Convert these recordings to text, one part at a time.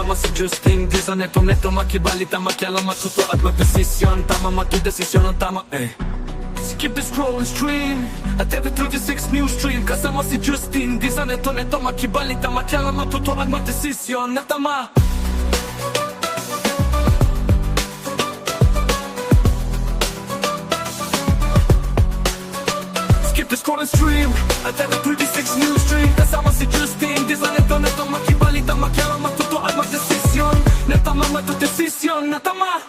kasama si Justin Di sa neto makibalita, makialam, matuto at magdesisyon. Tama matudesisyon ang tama Skip the scroll and stream at TV36 News Stream. Kasama si Justin Di sa neto makibalita, makialam, matuto at magdesisyon na tama. The scroll and stream at TV36 News Stream. Kasama si Justin Di sa neto makibalita, makialam, matuto at magdesisyon na tama, matudesisyon na tama.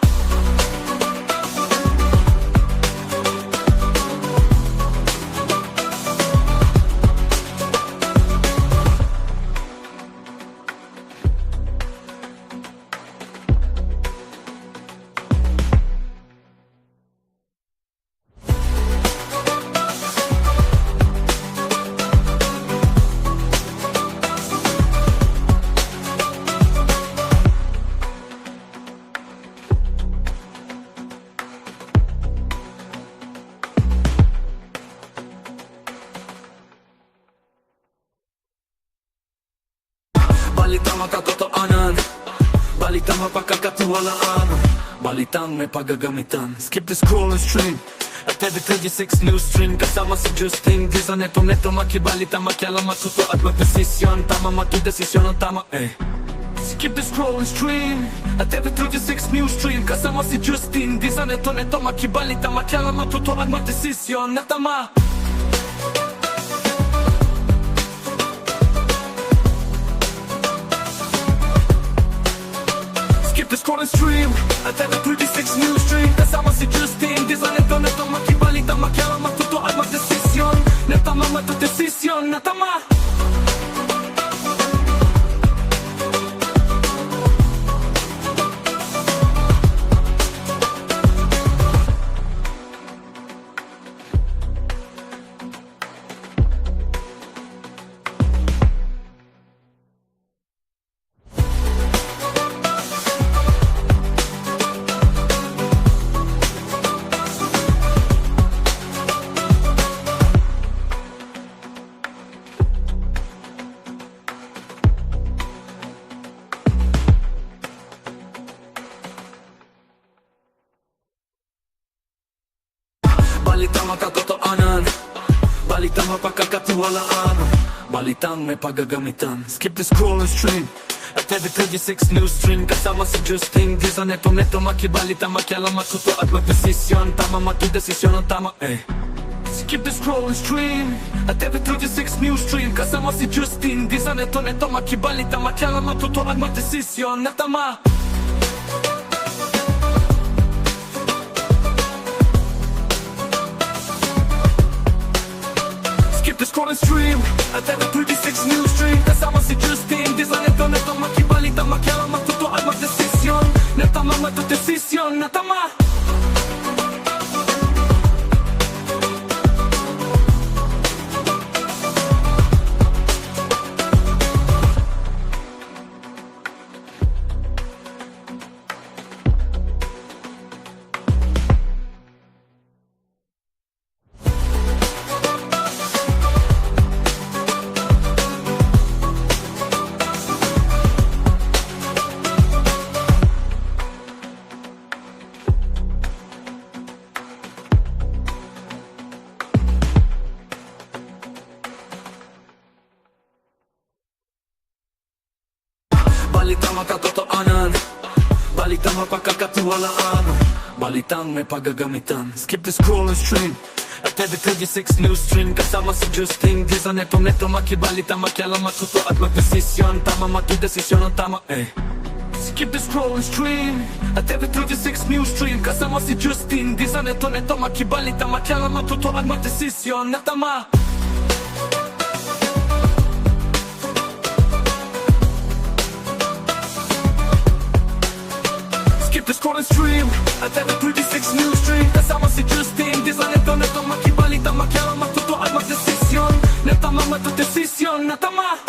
Balitang makatotoanan, balitang mapagkakatiwalaan, balitang may paggagamitan. Skip the scroll and stream at TV36 News Stream. Kasama si Justin Di sa neto makibalita, makialam, matuto at magdesisyon. Tama matudesisyon ang tama Skip the scroll and stream at TV36 News Stream. Kasama si Justin Di sa neto makibalita, makialam, matuto at magdesisyon na tama. The scroll and stream at TV36 News Stream. Kasama si Justin Di sa neto makibalita, makialam, matuto at magdesisyon na tama, matudesisyon na tama. Balitang makatotoanan, balitang mapagkakatiwalaan, balitang may paggagamitan. Skip the scroll and stream at TV36 News Stream. Kasama si Justin Di sa neto makibalita, makialam, matuto at magdesisyon. Tama matudesisyon ang tama Skip the scroll and stream at TV36 News Stream. Kasama si Justin Di sa neto makibalita, makialam, matuto at magdesisyon na tama. The scroll and stream at TV36 News Stream. Kasama si Justin Di sa neto makibalita, makialam, matuto at magdesisyon na tama, matudesisyon na tama. Balitang makatotoanan, balitang mapagkakatiwalaan, balitang may paggagamitan. Skip the scroll and stream at TV36 News Stream. Kasama si Justin Di sa neto makibalita, makialam, matuto at magdesisyon. Tama matudesisyon ang tama Skip the scroll and stream at TV36 News Stream. Kasama si Justin Di sa neto makibalita, makialam, matuto at magdesisyon na tama. The scroll and stream at TV36 News Stream. Kasama si Justin Di sa neto makibalita, makialam, matuto at magdesisyon na tama, matudesisyon na tama.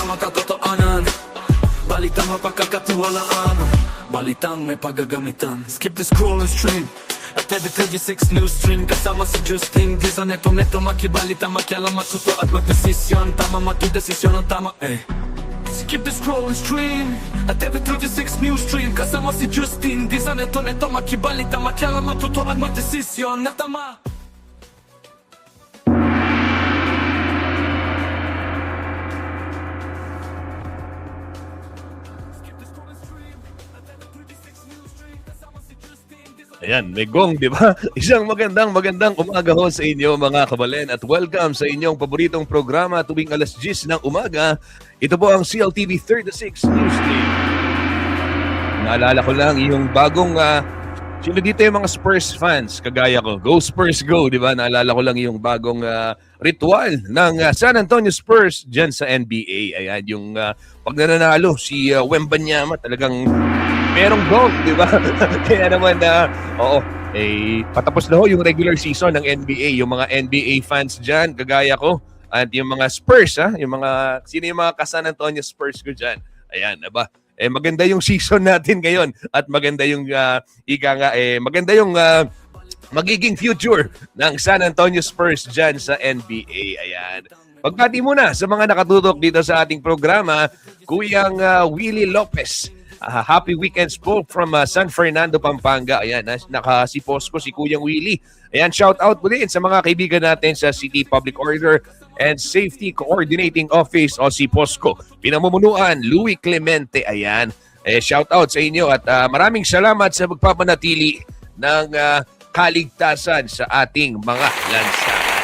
mga katotohanan, balitang mapagkakatiwalaan, balitang may paggagamitan. Skip the scroll and stream at every 36 news stream. Kasama si Justin Di sa neto makibalita, makialam, matuto at magdesisyon. Tama, magdesisyon ang tama, Skip the scroll and stream at every 36 news stream. Kasama si Justin Di sa neto makibalita, makialam, matuto at magdesisyon na tama. Ayan, may gong, di ba? Isang magandang umaga ho sa inyo mga kabalen at welcome sa inyong paboritong programa tuwing alas 10 ng umaga. Ito po ang CLTV 36 News Team. Naalala ko lang yung bagong, sino dito yung mga Spurs fans, kagaya ko. Go Spurs, go, di ba? Naalala ko lang yung bagong ritual ng San Antonio Spurs dyan sa NBA. Ayan, yung pag nananalo si Wembanyama, talagang merong goal, di ba? Kaya naman patapos na ho yung regular season ng NBA. Yung mga NBA fans dyan, kagaya ko, at yung mga Spurs, sino yung mga ka-San Antonio Spurs ko dyan? Ayan, diba? Maganda yung season natin ngayon at maganda yung, maganda yung magiging future ng San Antonio Spurs dyan sa NBA. Ayan. Pagbati muna sa mga nakatutok dito sa ating programa, Kuyang Willie Lopez. Happy weekends po from San Fernando, Pampanga. Ayan, nakasipos ko si Kuyang Willie. Ayan, shout out po din sa mga kaibigan natin sa City Public Order and Safety Coordinating Office o si POSCO. Pinamumunuan, Louis Clemente. Ayan, shout out sa inyo at maraming salamat sa pagpapanatili ng kaligtasan sa ating mga lansangan.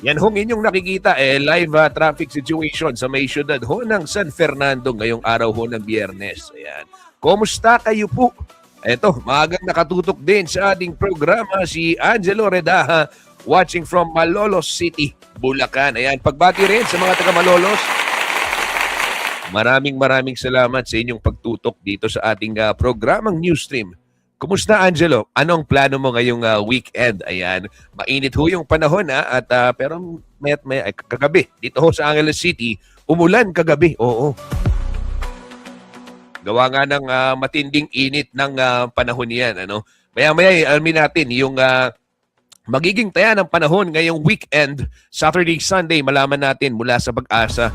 Yan hong inyong nakikita live traffic situation sa may syudad ho ng San Fernando ngayong araw ho ng Biyernes. Ayan. Kumusta kayo po? Eto, maagang nakatutok din sa ating programa si Angelo Redaha watching from Malolos City, Bulacan. Ayan, pagbati rin sa mga taga Malolos. Maraming salamat sa inyong pagtutok dito sa ating programang Newsstream. Kumusta, Angelo? Anong plano mo ngayong weekend? Ayan, mainit ho yung panahon at pero may kagabi dito ho sa Angeles City, umulan kagabi. Oo. Gawa nga ng matinding init ng panahon niyan, ano? Maya alamin natin yung magiging taya ng panahon ngayong weekend, Saturday, Sunday, malaman natin mula sa Pag-asa.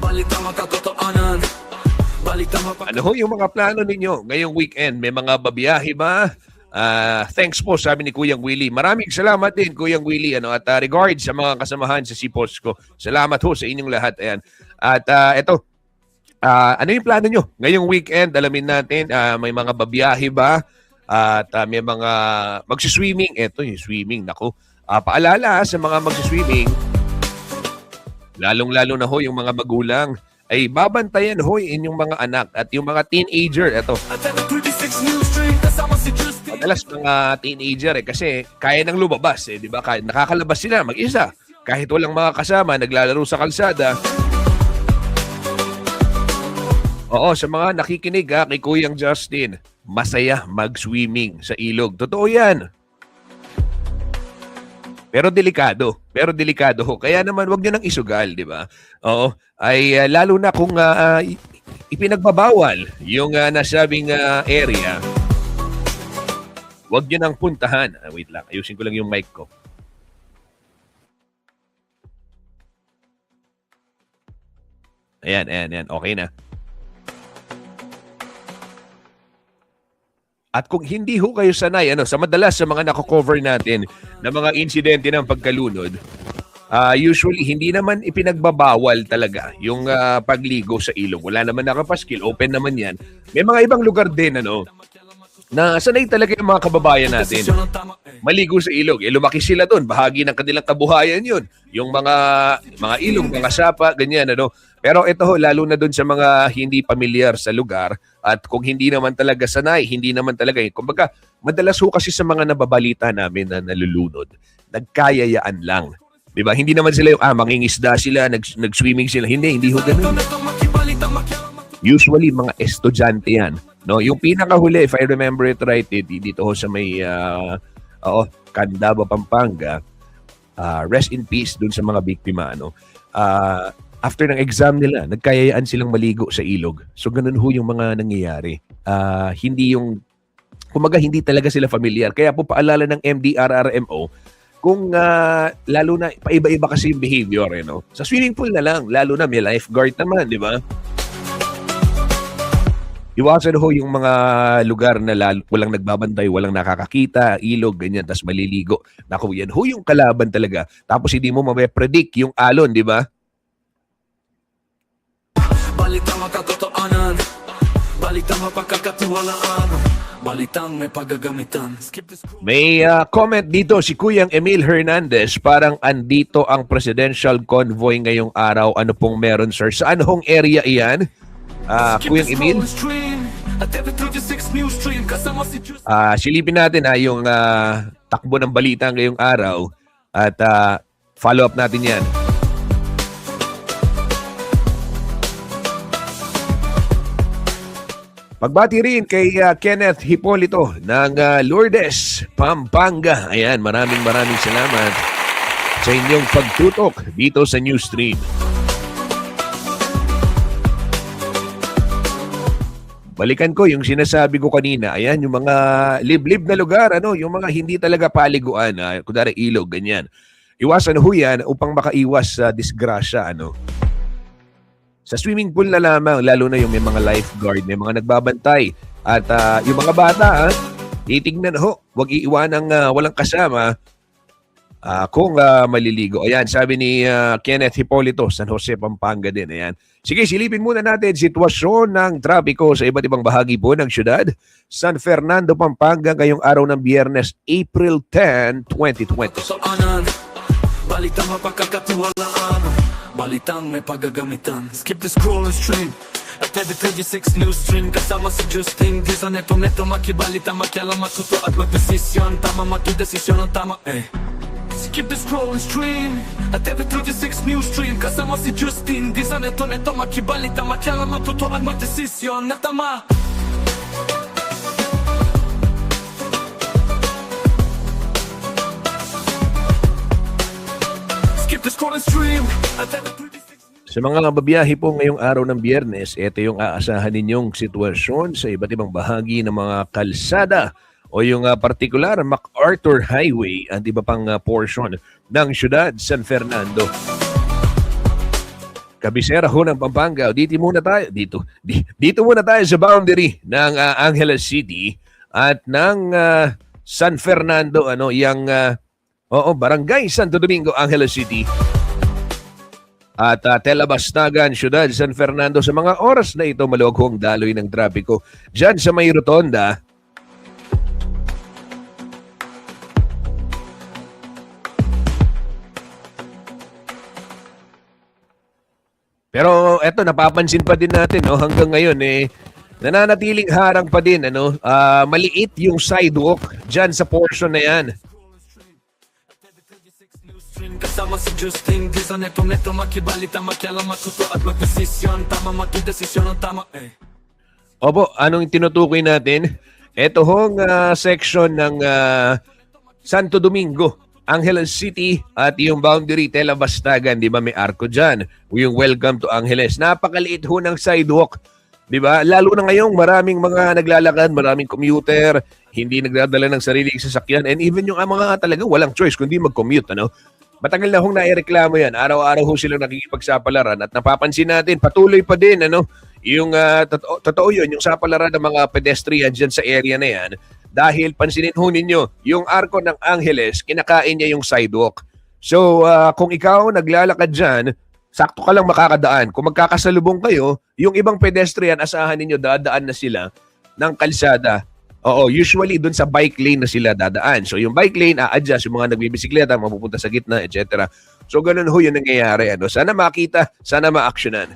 Ano ho yung mga plano ninyo ngayong weekend? May mga babiyahe ba? Thanks po, sabi ni Kuyang Willie. Maraming salamat din, Kuyang Willie. At regards sa mga kasamahan sa Siposco. Salamat ho sa inyong lahat. Ayan. At eto, ano yung plano nyo ngayong weekend? Alamin natin, may mga babiyahe ba? At may mga magsiswimming. Eto yung swimming. Naku, paalala sa mga magsiswimming, lalong-lalo na ho yung mga magulang, ay babantayan ho inyong mga anak at yung mga teenager. Eto, madalas mga teenager kasi kaya nang lumabas, di ba? Nakakalabas sila mag-isa. Kahit walang mga kasama, naglalaro sa kalsada. Oo, sa mga nakikinig kay Kuyang Justin, masaya mag-swimming sa ilog. Totoo yan. Pero delikado ho. Kaya naman wag niyo nang isugal, di ba? Oo, ay lalo na kung ipinagbabawal yung nasabing area. Huwag nyo nang puntahan. Wait lang, ayusin ko lang yung mic ko. Ayan. Okay na. At kung hindi ho kayo sanay, sa madalas sa mga nako-cover natin na mga insidente ng pagkalunod, usually hindi naman ipinagbabawal talaga yung pagligo sa ilog. Wala naman nakapaskil, open naman yan. May mga ibang lugar din, na sanay talaga yung mga kababayan natin maligo sa ilog. Lumaki sila doon. Bahagi ng kanilang kabuhayan yun. Yung mga ilog, mga sapa, ganyan. Pero ito ho, lalo na doon sa mga hindi pamilyar sa lugar at kung hindi naman talaga sanay, hindi naman talaga. Kumbaga, madalas ho kasi sa mga nababalita namin na nalulunod, nagkayayaan lang. Diba? Hindi naman sila yung, mangingisda sila, nag-swimming sila. Hindi ho ganun. Usually, mga estudyante yan. No, yung pinakahuli, if I remember it right, dito ho sa may Candaba, Pampanga. Rest in peace dun sa mga biktima. after ng exam nila, nagkayayaan silang maligo sa ilog. So ganun ho yung mga nangyayari. Hindi yung, kumaga hindi talaga sila familiar. Kaya po paalala ng MDRRMO, kung lalo na paiba-iba kasi yung behavior, sa swimming pool na lang, lalo na may lifeguard naman, di ba? Iwasan ho yung mga lugar na walang nagbabantay, walang nakakakita, ilog, ganyan, tas maliligo. Naku, yan ho yung kalaban talaga. Tapos hindi mo mape-predict yung alon, di ba? Balitang makatotohanan, balitang mapagkakatiwalaan, balitang may paggagamitan. May comment dito si Kuyang Emil Hernandez, parang andito ang presidential convoy ngayong araw. Ano pong meron, sir? Saan hong area iyan? Kuyang Emil? Silipin natin yung takbo ng balita ngayong araw at follow up natin yan. Pagbati rin kay Kenneth Hipolito ng Lourdes, Pampanga. Ayan, maraming salamat sa inyong pagtutok dito sa Newsstream. Balikan ko yung sinasabi ko kanina. Ayan, yung mga liblib na lugar, yung mga hindi talaga paliguan, kunwari ilog, ganyan. Iwasan ho yan upang makaiwas sa disgrasya, Sa swimming pool na lamang, lalo na yung may mga lifeguard, may mga nagbabantay. At yung mga bata, titignan ho, huwag iiwanang walang kasama kung maliligo. Ayan, sabi ni Kenneth Hipolito, San Jose, Pampanga din. Ayan. Sige, silipin muna natin sitwasyon ng trapiko sa iba't ibang bahagi po ng syudad. San Fernando, Pampanga, ngayong araw ng Biyernes, April 10, 2020. Balitang mapagkakatiwalaan, balitang may paggagamitan. Skip the scroll and stream at every 36 news stream. Kasama si Justin Dizan, neto makibalita, makialam, matuto at magdesisyon. Tama, magdesisyon ang tama, Skip the scroll and stream at every 36 news stream. Kasama si Justin Dizan, neto makibalita, makialam, matuto at magdesisyon na tama. Sa mga babiyahe po ngayong araw ng Biyernes, ito yung aasahan ninyong sitwasyon sa iba't ibang bahagi ng mga kalsada o yung partikular MacArthur Highway at iba pang portion ng syudad San Fernando. Kabisera ho ng Pampanga. Dito muna tayo sa boundary ng Angeles City at ng San Fernando, Barangay Santo Domingo, Angeles City. At Telabastagan, Syudad San Fernando. Sa mga oras na ito, maluwag hong daloy ng trapiko diyan sa may rotonda. Pero eto, napapansin pa din natin hanggang ngayon nananatiling harang pa din maliit yung sidewalk diyan sa portion na yan. Kasama si Justin Dizan, neto makibalita, makialam, matuto at magdesisyon. Tama, magdesisyon ang tama, Opo, anong tinutukoy natin? Ito hong section ng Santo Domingo, Angeles City at yung boundary Telabastagan, di ba may arko dyan? Yung welcome to Angeles. Napakaliit ho ng sidewalk, di ba? Lalo na ngayong maraming mga naglalakad, maraming commuter, hindi nagdadala ng sariling sasakyan, and even yung mga talaga walang choice kundi mag-commute, Matagal na hong naireklamo yan. Araw-araw ho silang nakikipagsapalaran at napapansin natin, patuloy pa din, yung totoo yun, yung sapalaran ng mga pedestrian dyan sa area na yan. Dahil pansinin ho ninyo, yung arko ng Angeles, kinakain niya yung sidewalk. So, kung ikaw naglalakad dyan, sakto ka lang makakadaan. Kung magkakasalubong kayo, yung ibang pedestrian, asahan ninyo, dadaan na sila ng kalsada. Oo, usually dun sa bike lane na sila dadaan. So yung bike lane, a-adjust yung mga nagbibisikleta, mapupunta sa gitna, etc. So ganun ho yung nangyayari. Sana makita, sana ma-actionan.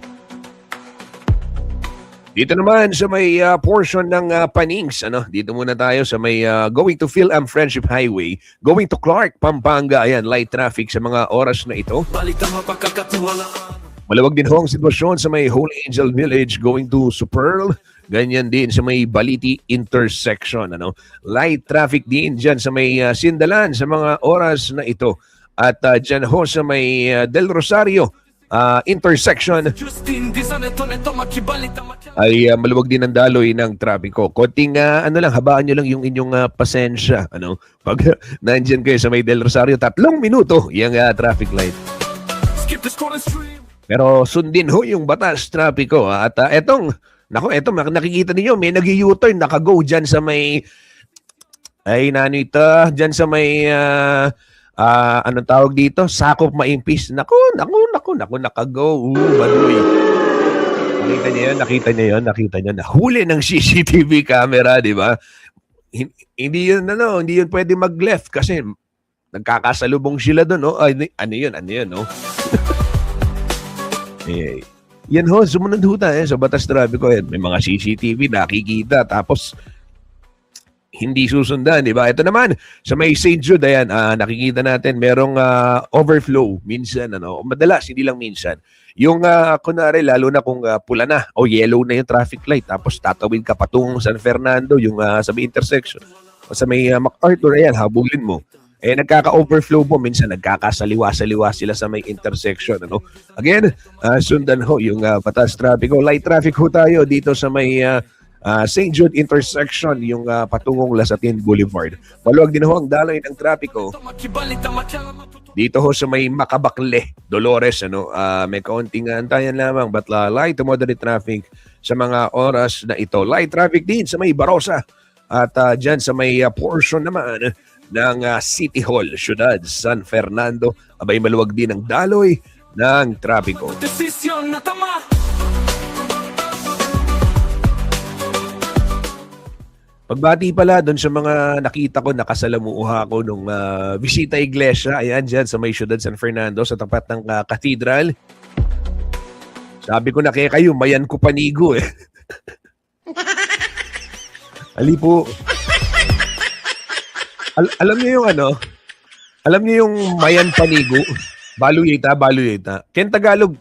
Dito naman sa may portion ng Panings, dito muna tayo sa may going to Phil-Am Friendship Highway, going to Clark, Pampanga. Ayan, light traffic sa mga oras na ito. Malawag din ho ang sitwasyon sa may Holy Angel Village going to Superl. Ganyan din sa may Baliti intersection. Light traffic din dyan sa may Sindalan sa mga oras na ito. At dyan ho sa may Del Rosario, intersection Justin, di sa neto makibalita makialam. ay maluwag din ang daloy ng trapiko. Konting habaan nyo lang yung inyong pasensya. Pag nandyan kayo sa may Del Rosario, 3 minuto yung traffic light. Skip the scroll and stream. Pero sundin ho yung batas trapiko. At etong nakikita niyo may nag-u-turn, naka-go dyan sa may dyan sa may anong tawag dito? Sakop Maimpis. Naku, naka-go. Baduy. Nakita niyo yun. Nahuli ng CCTV camera, di ba? Hindi yun pwede mag-left kasi nagkakasalubong sila doon, no? Ay, ano yun, no? Yan ho, sumunod ho tayo sa batas trapiko. May mga CCTV nakikita, tapos hindi susundan, di ba? Ito naman, sa may St. Jude, ayan, nakikita natin, merong overflow minsan, madalas, hindi lang minsan. Yung, kunwari, lalo na kung pula na o yellow na yung traffic light, tapos tatawid ka patungong San Fernando, yung sa may intersection, o sa may MacArthur, ayan, habulin mo. Nagkaka-overflow po, minsan nagkakasaliwa-saliwa sila sa may intersection. Again, sundan ho yung batas trapiko. Light traffic ho tayo dito sa may St. Jude intersection, yung patungong Lasatin Boulevard. Maluwag din ho ang daloy ng trapiko Makibalita makialam. dito ho sa may Makabakle, Dolores. May kaunting antayan lamang, but light to moderate traffic sa mga oras na ito. Light traffic din sa may Barosa at dyan sa may portion naman ng City Hall, Ciudad San Fernando. Abay, maluwag din ang daloy ng trapiko. Desisyon na tama. Pagbati pala doon sa mga nakita ko, nakasalamuha ko nung bisita iglesia. Ayan, dyan sa may Ciudad San Fernando, sa tapat ng cathedral. Sabi ko na kaya kayo, mayan ko panigo eh. Ali po. Alam niyo yung alam niyo yung mayan panigo? Baluyeta. Ken Tagalog,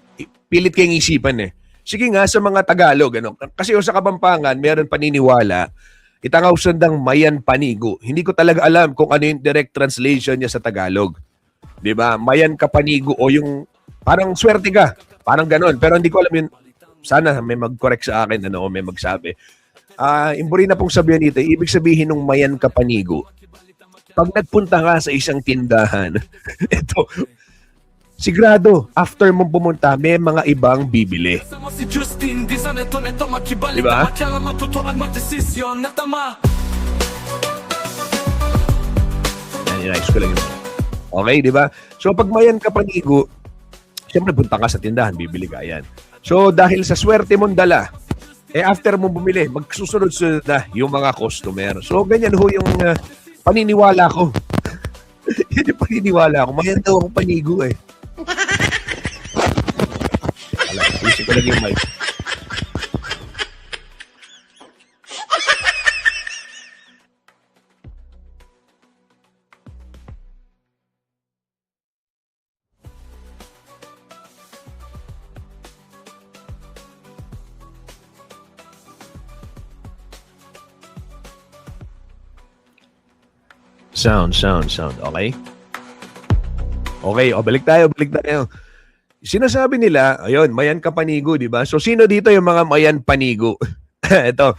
pilit kayong isipan eh. Sige nga sa mga Tagalog, kasi sa Kapampangan, meron paniniwala, itangaw sandang mayan panigo. Hindi ko talaga alam kung ano yung direct translation niya sa Tagalog. 'Di ba? Mayan ka panigo o yung parang swerte ka. Parang ganon. Pero hindi ko alam yun. Sana may mag-correct sa akin, o may magsabi. Imburi na pong sabihin dito, ibig sabihin ng mayan ka panigo. Pag nagpunta ka sa isang tindahan, ito, sigurado, after mong pumunta, may mga ibang bibili. Sama si Justin, di sa neto makibalita Diba? makialam. Matutuan magdesisyon na tama. Yan, ko lang yun. Okay, di ba? So, pag mayan ka panigo, siyempre punta ka sa tindahan, bibili ka yan. So, dahil sa swerte mong dala, after mong bumili, magsusunod-sunod na yung mga customer. So, ganyan ho yung paniniwala ko. Yan yung paniniwala ko. Mayan daw akong panigo eh. Isip ko lang yung mic. Sound. Okay? Okay, balik tayo. Sinasabi nila, ayun, mayan ka panigo, di ba? So, sino dito yung mga mayan panigo? Ito.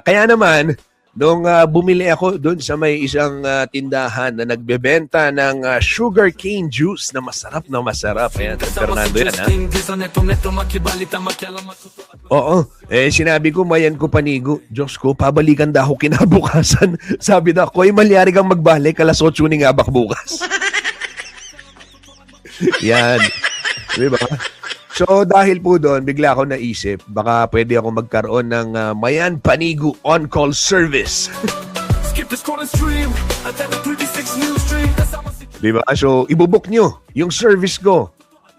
Kaya naman, nung bumili ako doon sa may isang tindahan na nagbebenta ng sugar cane juice na masarap. Ayan, Fernando yan, ha? Di sa neto makibalita makialam. Matutuan. Oo. Sinabi ko, mayan ko panigo. Diyos ko, pabalikan daw ako kinabukasan. Sabi na ako, malyari kang magbalik, alas 8 ni nga bak bukas. Yan. Diba? So, dahil po doon, bigla ako naisip, baka pwede ako magkaroon ng mayan panigo on-call service. Skip the scroll and stream. At 36 news stream. Kasama si Diba? So, ibubuk nyo yung service ko.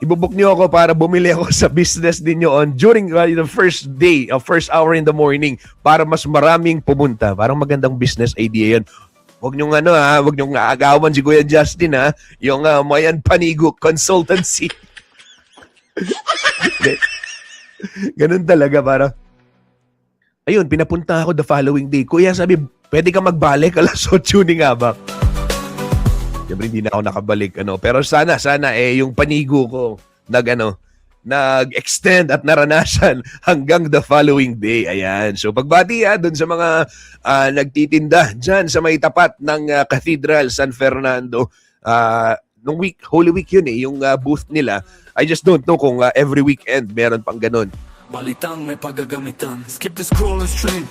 Ibubuk nyo ako para bumili ako sa business din nyo during the first day, first hour in the morning para mas maraming pumunta. Parang magandang business idea yan. Huwag nyo huwag nyo agawan si Kuya Justin, yung Mayan Panigo Consultancy. Ganun talaga, para ayun, pinapunta ako the following day. Kuya, sabi, pwede ka magbalik, alas 8 ni nga ba? Siyempre, hindi na ako nakabalik. Pero sana, yung panigo ko, nag-extend at naranasan hanggang the following day. Ayan. So pagbati dun sa mga nagtitinda dyan sa may tapat ng Cathedral San Fernando. Nung Holy Week yun yung booth nila. I just don't know kung every weekend meron pang ganun. Balitang may pagagamitan. Skip the scroll and stream.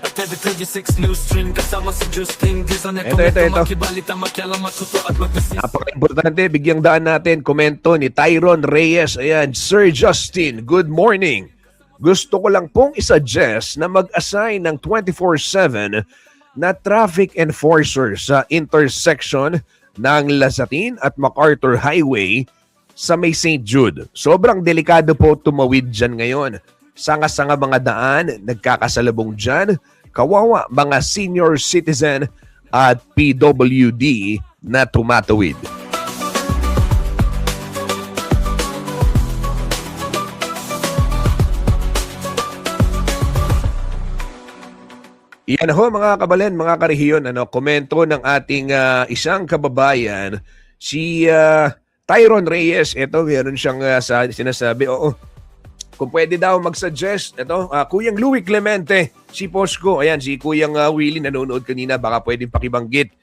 At every 36 news stream kasama si Justin Dizon. Ito. Makibalita, makialam, matuto at magpasisi. Napaka-importante, bigyang daan natin komento ni Tyron Reyes. Ayan, Sir Justin, good morning. Gusto ko lang pong isuggest na mag-assign ng 24/7 na traffic enforcer sa intersection ng Lazatin at MacArthur Highway sa may St. Jude. Sobrang delikado po tumawid dyan ngayon. Sanga-sanga mga daan, nagkakasalubong dyan. Kawawa mga senior citizen at PWD na tumatawid. Yan ho mga kabalen, mga karehiyon, komento ng ating isang kababayan, si Tyron Reyes. Ito, meron siyang sinasabi, kung pwede daw mag-suggest, Kuyang Louie Clemente, si Posco, ayan, si Kuyang Willie nanonood kanina, baka pwedeng pakibanggit.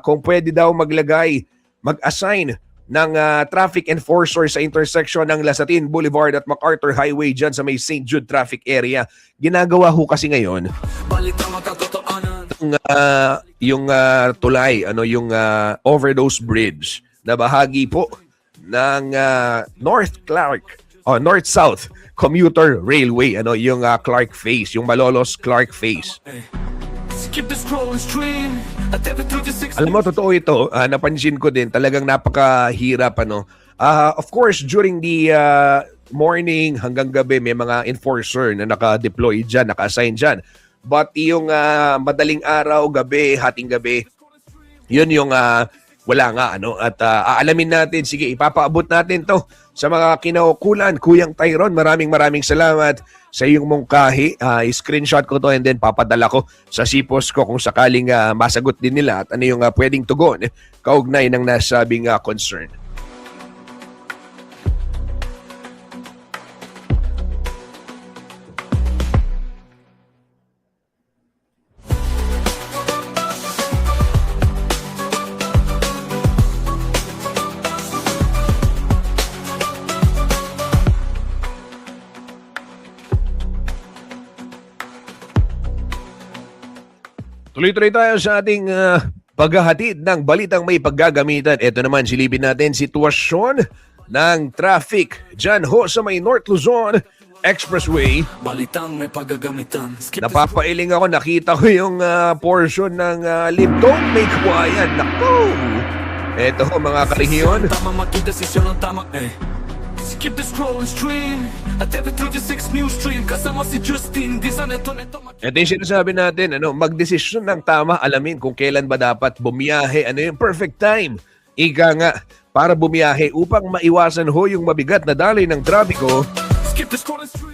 Kung pwede daw mag-assign ng traffic enforcer sa intersection ng Lazatin Boulevard at MacArthur Highway dyan sa may St. Jude traffic area. Ginagawa ho kasi ngayon yung tulay, yung overdose bridge na bahagi po ng North-South Commuter Railway, yung Clark Face, yung Malolos Clark Face. Skip the scroll and stream. At every 36 Alam mo, totoo ito. Napansin ko din, talagang napakahirap. Of course, during the morning hanggang gabi, may mga enforcer na naka-deploy dyan, naka-assign dyan. But yung madaling araw, gabi, hating gabi, yun yung wala nga. At aalamin natin, sige, ipapaabot natin to sa mga kinaukulan. Kuyang Tyron, maraming salamat sa iyong mungkahi. Screenshot ko to and then papadala ko sa sipos ko kung sakaling masagot din nila at ano yung pwedeng tugon kaugnay ng nasabing concern. Tuloy-tuloy tayo sa ating paghahatid ng balitang may paggagamitan. Ito naman, silipin natin sitwasyon ng traffic dyan ho sa may North Luzon Expressway. Balitang may paggagamitan. Napapailing ako, nakita ko yung portion ng Libtong May Kawayan. Naku! Ito ho mga karehiyon. Tama makidesisyon ng tama Skip the scroll and stream. At every 36 news stream kasama si Justin Dizon. Ito yung sinasabi natin, magdesisyon ng tama, alamin kung kailan ba dapat bumiyahe, yung perfect time. Ika nga, para bumiyahe upang maiwasan ho yung mabigat na daloy ng trapiko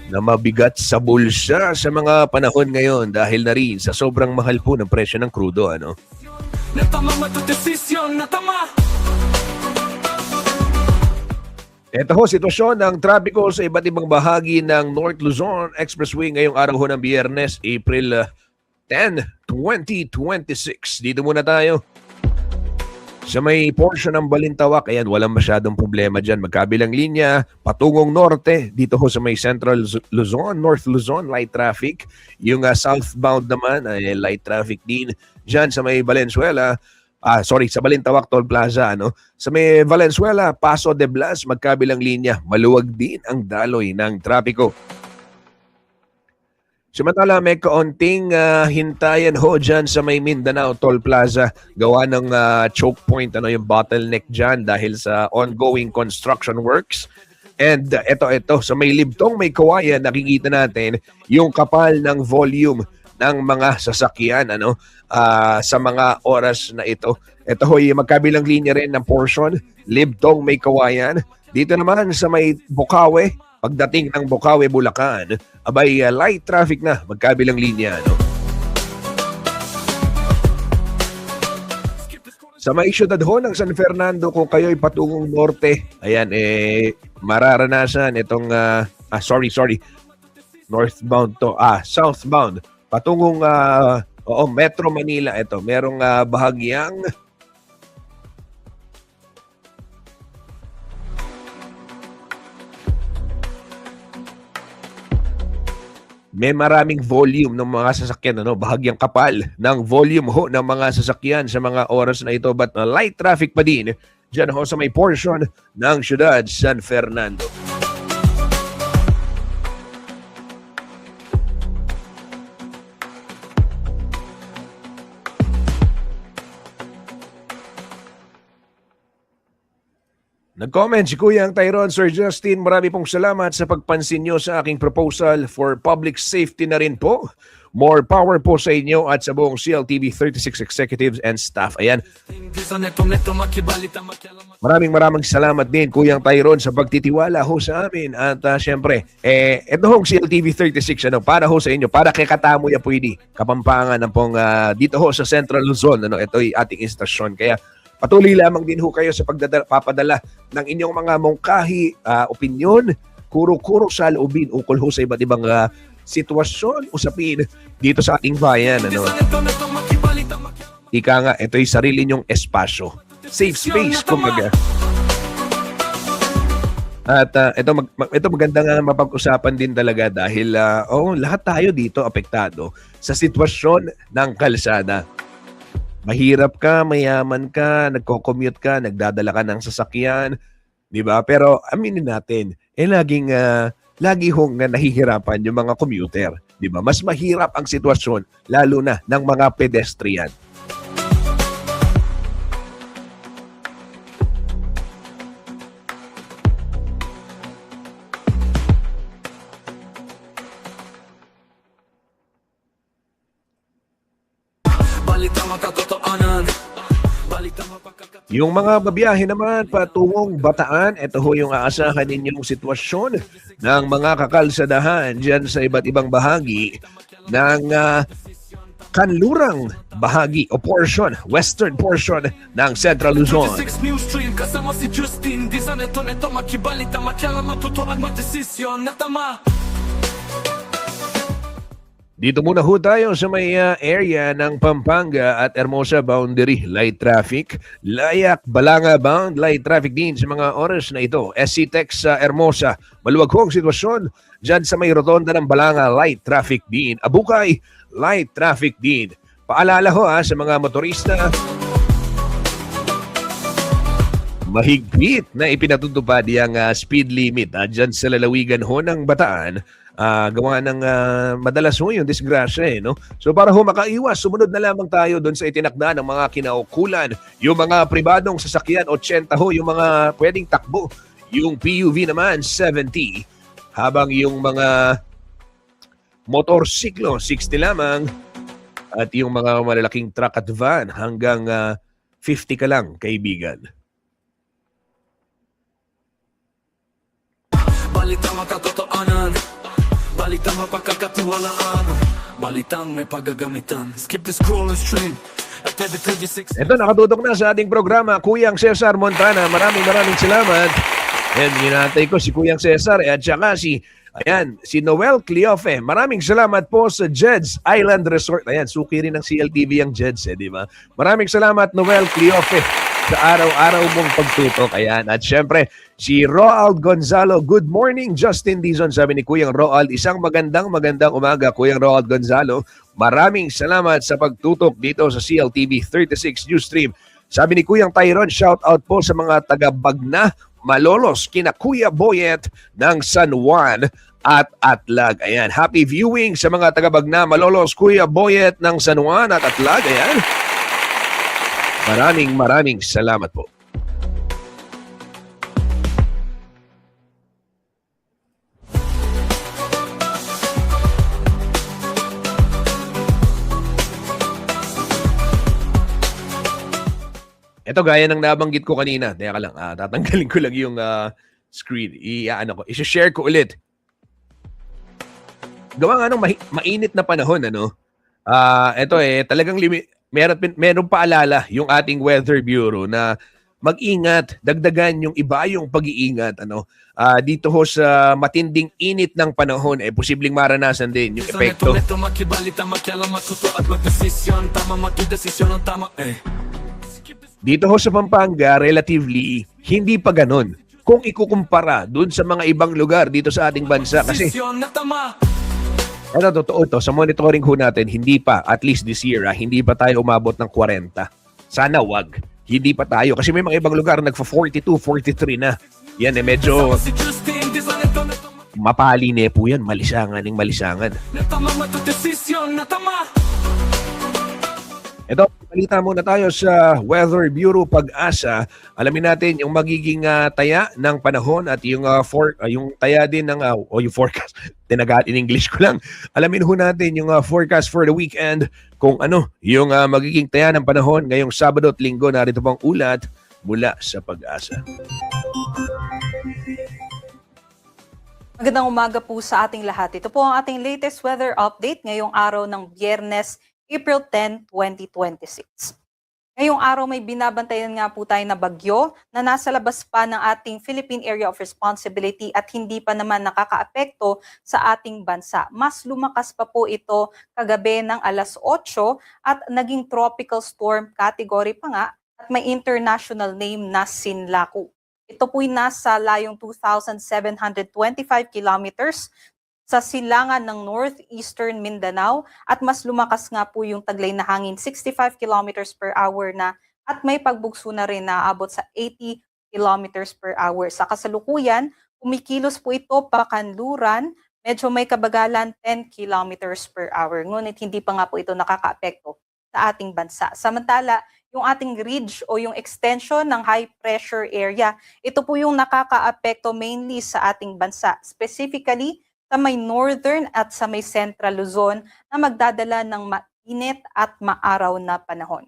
na mabigat sa bulsa sa mga panahon ngayon dahil na rin sa sobrang mahal po ng presyo ng krudo. Natama matudesisyon, natama. Ito ho, sitwasyon ng trapiko sa iba't ibang bahagi ng North Luzon Expressway ngayong araw ho ng Biyernes, April 10, 2026. Dito muna tayo. Sa may portion ng Balintawak, ayan, walang masyadong problema dyan. Magkabilang linya, patungong norte. Dito ho sa may Central Luzon, North Luzon, light traffic. Yung southbound naman, ay light traffic din. Dyan sa may Valenzuela, sa Balintawak Toll Plaza, Sa may Valenzuela, Paso de Blas, magkabilang linya, maluwag din ang daloy ng trapiko. Samantala, may kaunting hintayan ho dyan sa may Mindanao Toll Plaza. Gawa ng choke point, yung bottleneck dyan dahil sa ongoing construction works. And ito, sa may Libtong May Kawayan, nakikita natin yung kapal ng volume ng mga sasakyan sa mga oras na ito. Ito ho'y magkabilang linya rin ng portion, Libtong May Kawayan. Dito naman sa may Bukawe, pagdating ng Bukawe, Bulacan, abay light traffic na, magkabilang linya. Sa may syudad ho ng San Fernando, kung kayo'y patungong norte, ayan, mararanasan itong, sorry, northbound to, southbound, patungong, Metro Manila, ito, merong bahagyang may maraming volume ng mga sasakyan, bahagyang kapal ng volume ho ng mga sasakyan sa mga oras na ito, but light traffic pa din dyan ho sa may portion ng siyudad San Fernando. Nag-comment si Kuyang Tyrone, Sir Justin, marami pong salamat sa pagpansin nyo sa aking proposal for public safety na rin po. More power po sa inyo at sa buong CLTV 36 executives and staff. Ayan. Maraming salamat din, Kuyang Tyrone, sa pagtitiwala ho sa amin. At syempre, ito hong CLTV 36, para ho sa inyo, para kay Katamoy Pwede, Kapampangan ng pong dito ho sa Central Luzon. Ito'y ating istasyon. Kaya patuloy lamang din ho kayo sa papadala ng inyong mga mungkahi, opinyon, kuro-kuro sa loobin ukol ho sa iba't ibang sitwasyon, usapin dito sa ating bayan. Ika nga, ito'y sarili nyong espasyo. Safe space, kumbaga. At ito maganda nga mapag-usapan din talaga dahil lahat tayo dito apektado sa sitwasyon ng kalsada. Mahirap ka, mayaman ka, nagko-commute ka, nagdadala ka ng sasakyan, di ba? Pero aminin natin, lagi hong nahihirapan yung mga commuter, di ba? Mas mahirap ang sitwasyon, lalo na ng mga pedestrian. Yung mga babiyahe naman patungong Bataan, ito ho yung aasahan ninyong sitwasyon ng mga kakalsadahan dyan sa iba't ibang bahagi ng kanlurang bahagi o portion, western portion ng Central Luzon. Kasama si Justin, di sa neto makibalita, makialam matutuan madesisyon na tama. Dito muna ho tayo sa may area ng Pampanga at Hermosa boundary. Light traffic. Layak, Balanga bound. Light traffic din sa mga oras na ito. SC-Tex sa Hermosa. Maluwag ho ang sitwasyon dyan sa may rotonda ng Balanga. Light traffic din. Abukay, light traffic din. Paalala ho sa mga motorista. Mahigpit na ipinatutupad yung speed limit dyan sa lalawigan ho ng Bataan. Gawa ng madalas ho yung disgrasya no? So para ho makaiwas, sumunod na lamang tayo doon sa itinakda ng mga kinaukulan. Yung mga pribadong sasakyan, 80 ho, yung mga pwedeng takbo. Yung PUV naman, 70. Habang yung mga motorsiklo, 60 lamang. At yung mga malalaking truck at van, hanggang 50 ka lang, kaibigan. Balitang makatotoanan, balitang mapagkakatiwalaan, balitang may paggagamitan. Skip the scroll and stream at every 36. Ito, nakatutok na sa ating programa, Kuyang Cesar Montana. Maraming salamat. And ginatay ko si Kuyang Cesar at saka si Noel Cleofe. Maraming salamat po sa Jed's Island Resort. Ayan, suki rin ng CLTV ang Jed's, di ba? Maraming salamat, Noel Cleofe, sa araw-araw mong pagtutok. Ayan. At syempre, si Roald Gonzalo. Good morning, Justin Dizon. Sabi ni Kuyang Roald, isang magandang umaga, Kuyang Roald Gonzalo. Maraming salamat sa pagtutok dito sa CLTV 36 Newsstream. Sabi ni Kuyang Tyrone, shout out po sa mga taga-Bagna, Malolos, kina Kuya Boyet ng San Juan at Atlag. Ayan, happy viewing sa mga taga-Bagna, Malolos, Kuya Boyet ng San Juan at Atlag. Ayan. Maraming salamat po. Ito gaya ng nabanggit ko kanina. Teka lang, tatanggalin ko lang yung screen. I-share ko ulit. Gawa nga ng mainit na panahon, ito talagang meron paalala yung ating Weather Bureau na mag-ingat, dagdagan yung iba yung pag-iingat. Dito ho sa matinding init ng panahon, posibleng maranasan din yung Minsan epekto. neto makibalita, makialam, matuto at magdesisyon. Tama, magdesisyon ang tama Dito ho sa Pampanga, relatively, hindi pa ganon. Kung ikukumpara dun sa mga ibang lugar dito sa ating bansa. Kasi, Desisyon na tama. totoo to, sa monitoring ho natin, hindi pa, at least this year, hindi pa tayo umabot ng 40. Sana wag. Hindi pa tayo. Kasi may mga ibang lugar nagfa-42, 43 na. Yan medyo Kasama si Justin, di sa neto mapali po yan, malisangan ng malisangan. na tama, matudesisyon na tama. Ito, balita muna tayo sa Weather Bureau Pag-asa. Alamin natin yung magiging taya ng panahon at yung yung taya din ng yung forecast. Tinagat in English ko lang. Alamin ho natin yung forecast for the weekend kung ano yung magiging taya ng panahon ngayong Sabado at Linggo. Narito pang ulat mula sa Pag-asa. Magandang umaga po sa ating lahat. Ito po ang ating latest weather update ngayong araw ng Biyernes, April 10, 2026. Ngayong araw may binabantayan nga po tayo na bagyo na nasa labas pa ng ating Philippine Area of Responsibility at hindi pa naman nakakaapekto sa ating bansa. Mas lumakas pa po ito kagabi ng alas 8 at naging tropical storm category pa nga at may international name na Sinlaku. Ito po'y nasa layong 2,725 kilometers sa silangan ng northeastern Mindanao at mas lumakas nga po yung taglay na hangin 65 kilometers per hour na at may pagbugso na rin na abot sa 80 kilometers per hour. Sa kasalukuyan, kumikilos po ito pa Kanluran, medyo may kabagalan 10 kilometers per hour. Ngunit hindi pa nga po ito nakakaapekto sa ating bansa. Samantala, yung ating ridge o yung extension ng high pressure area, ito po yung nakakaapekto mainly sa ating bansa. Specifically, sa may northern at sa may central Luzon na magdadala ng mainit at maaraw na panahon.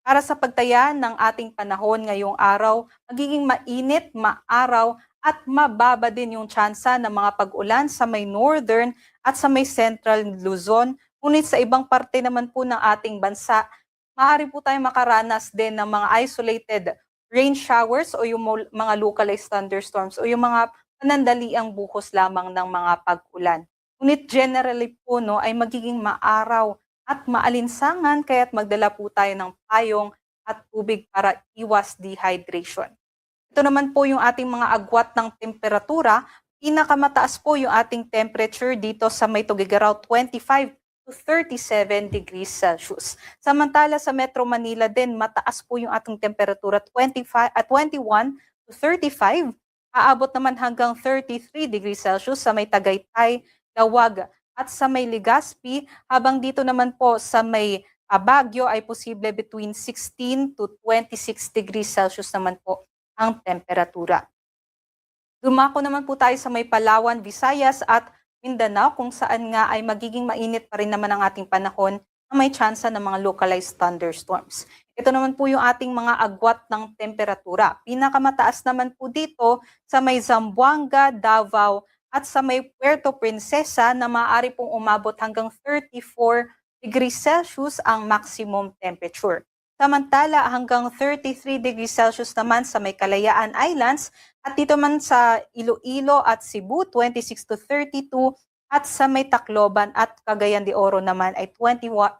Para sa pagtaya ng ating panahon ngayong araw, magiging mainit, maaraw at mababa din yung tsansa ng mga pag-ulan sa may northern at sa may central Luzon. Ngunit sa ibang parte naman po ng ating bansa, maaari po tayong makaranas din ng mga isolated rain showers o yung mga localized thunderstorms o yung mga panandaliang buhos lamang ng mga pag-ulan. Ngunit generally po ay magiging maaraw at maalinsangan kaya't magdala po tayo ng payong at tubig para iwas dehydration. Ito naman po yung ating mga agwat ng temperatura. Pinakamataas po yung ating temperature dito sa may Tuguegarao 25 to 37 degrees Celsius. Samantala sa Metro Manila din, mataas po yung ating temperatura 21 to 35. Aabot naman hanggang 33 degrees Celsius sa may Tagaytay, Lawag at sa may Legazpi, habang dito naman po sa may Baguio ay posible between 16 to 26 degrees Celsius naman po ang temperatura. Dumako naman po tayo sa may Palawan, Visayas at Mindanao kung saan nga ay magiging mainit pa rin naman ang ating panahon na may tsansa ng mga localized thunderstorms. Ito naman po yung ating mga agwat ng temperatura. Pinakamataas naman po dito sa may Zamboanga, Davao at sa may Puerto Princesa na maaari pong umabot hanggang 34 degrees Celsius ang maximum temperature. Samantala hanggang 33 degrees Celsius naman sa may Kalayaan Islands at dito man sa Iloilo at Cebu 26 to 32 at sa may Tacloban at Cagayan de Oro naman ay 25